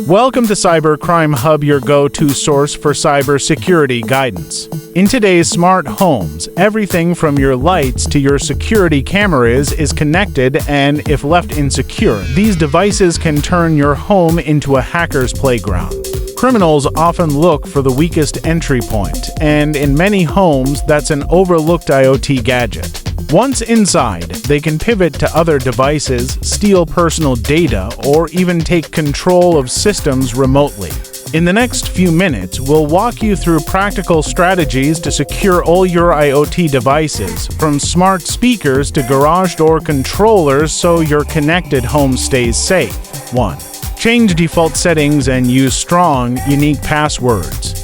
Welcome to Cybercrime Hub, your go-to source for cybersecurity guidance. In today's smart homes, everything from your lights to your security cameras is connected, and if left insecure, these devices can turn your home into a hacker's playground. Criminals often look for the weakest entry point, and in many homes, that's an overlooked IoT gadget. Once inside, they can pivot to other devices, steal personal data, or even take control of systems remotely. In the next few minutes, we'll walk you through practical strategies to secure all your IoT devices, from smart speakers to garage door controllers, so your connected home stays safe. 1. Change default settings and use strong, unique passwords.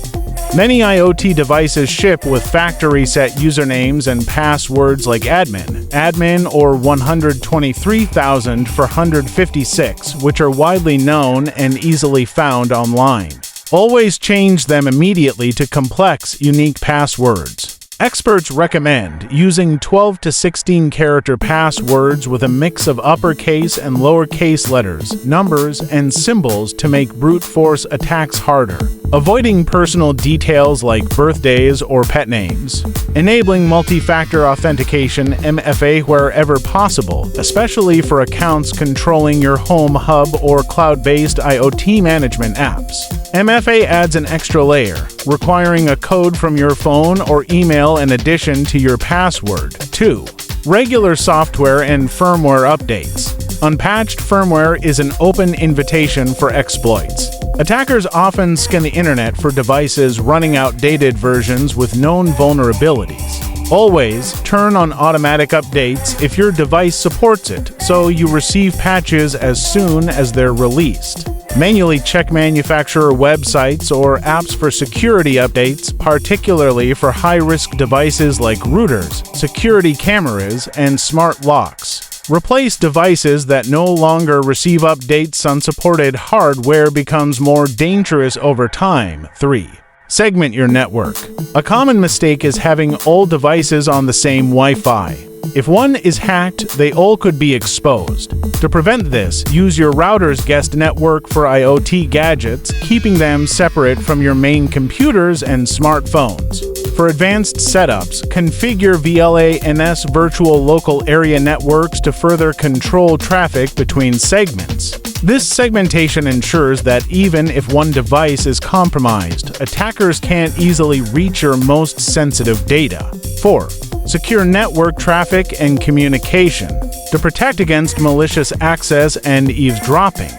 Many IoT devices ship with factory-set usernames and passwords like admin, or 123,456, which are widely known and easily found online. Always change them immediately to complex, unique passwords. Experts recommend using 12 to 16 character passwords with a mix of uppercase and lowercase letters, numbers, and symbols to make brute force attacks harder. Avoiding personal details like birthdays or pet names. Enabling multi-factor authentication (MFA) wherever possible, especially for accounts controlling your home hub or cloud-based IoT management apps. MFA adds an extra layer, requiring a code from your phone or email in addition to your password. 2. Regular software and firmware updates. Unpatched firmware is an open invitation for exploits. Attackers often scan the internet for devices running outdated versions with known vulnerabilities. Always turn on automatic updates if your device supports it, so you receive patches as soon as they're released. Manually check manufacturer websites or apps for security updates, particularly for high-risk devices like routers, security cameras, and smart locks. Replace devices that no longer receive updates. Unsupported hardware becomes more dangerous over time. 3. Segment your network. A common mistake is having all devices on the same Wi-Fi. If one is hacked, they all could be exposed. To prevent this, use your router's guest network for IoT gadgets, keeping them separate from your main computers and smartphones. For advanced setups, configure VLANs virtual local area networks to further control traffic between segments. This segmentation ensures that even if one device is compromised, attackers can't easily reach your most sensitive data. 4. Secure network traffic and communication. To protect against malicious access and eavesdropping,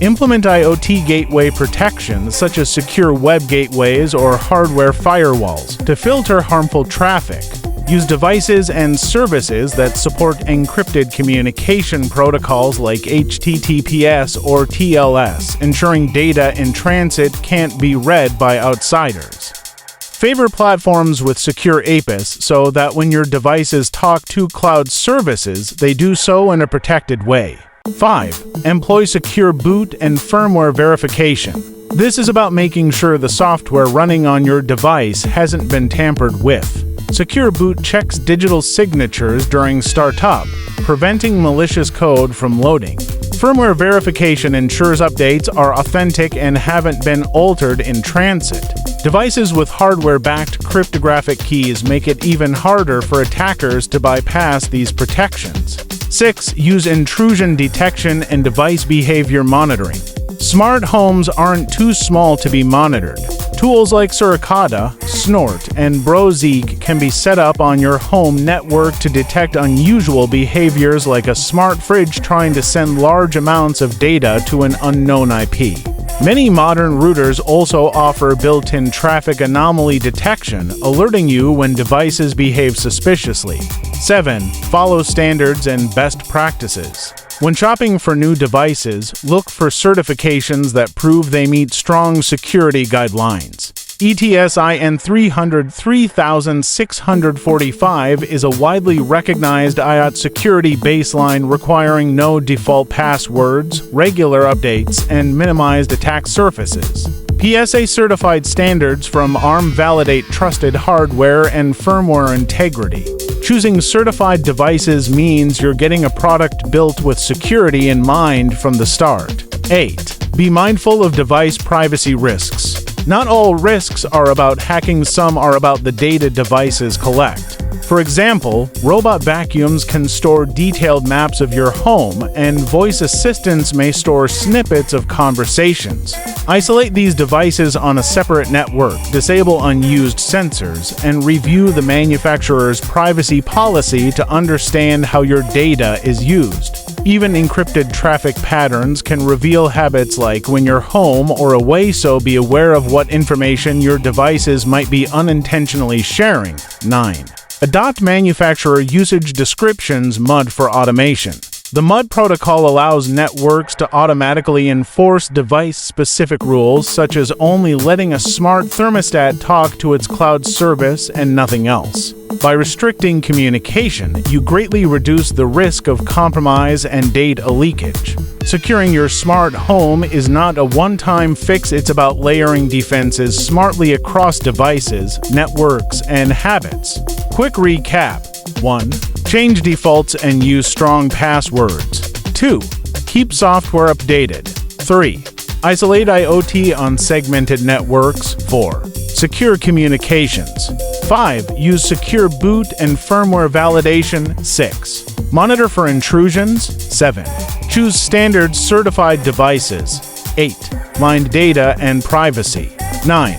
implement IoT gateway protection, such as secure web gateways or hardware firewalls, to filter harmful traffic. Use devices and services that support encrypted communication protocols like HTTPS or TLS, ensuring data in transit can't be read by outsiders. Favor platforms with secure APIs so that when your devices talk to cloud services, they do so in a protected way. 5. Employ secure boot and firmware verification. This is about making sure the software running on your device hasn't been tampered with. Secure boot checks digital signatures during startup, preventing malicious code from loading. Firmware verification ensures updates are authentic and haven't been altered in transit. Devices with hardware-backed cryptographic keys make it even harder for attackers to bypass these protections. 6. Use intrusion detection and device behavior monitoring. Smart homes aren't too small to be monitored. Tools like Suricata, Snort, and Brozeek can be set up on your home network to detect unusual behaviors, like a smart fridge trying to send large amounts of data to an unknown IP. Many modern routers also offer built-in traffic anomaly detection, alerting you when devices behave suspiciously. 7. Follow standards and best practices. When shopping for new devices, look for certifications that prove they meet strong security guidelines. ETSIN 33645 is a widely recognized IoT security baseline requiring no default passwords, regular updates, and minimized attack surfaces. PSA-certified standards from ARM validate trusted hardware and firmware integrity. Choosing certified devices means you're getting a product built with security in mind from the start. 8. Be mindful of device privacy risks. Not all risks are about hacking, some are about the data devices collect. For example, robot vacuums can store detailed maps of your home, and voice assistants may store snippets of conversations. Isolate these devices on a separate network, disable unused sensors, and review the manufacturer's privacy policy to understand how your data is used. Even encrypted traffic patterns can reveal habits like when you're home or away, so be aware of what information your devices might be unintentionally sharing. 9. Adopt manufacturer usage descriptions MUD for automation. The MUD protocol allows networks to automatically enforce device-specific rules, such as only letting a smart thermostat talk to its cloud service and nothing else. By restricting communication, you greatly reduce the risk of compromise and data leakage. Securing your smart home is not a one-time fix, it's about layering defenses smartly across devices, networks, and habits. Quick recap. 1. Change defaults and use strong passwords. 2. Keep software updated. 3. Isolate IoT on segmented networks. 4. Secure communications. 5. Use secure boot and firmware validation. 6. Monitor for intrusions. 7. Choose standard certified devices. 8. Mind data and privacy. 9.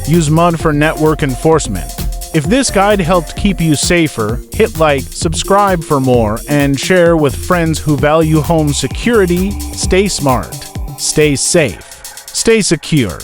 Use MUD for network enforcement. If this guide helped keep you safer, hit like, subscribe for more, and share with friends who value home security. Stay smart, stay safe, stay secure.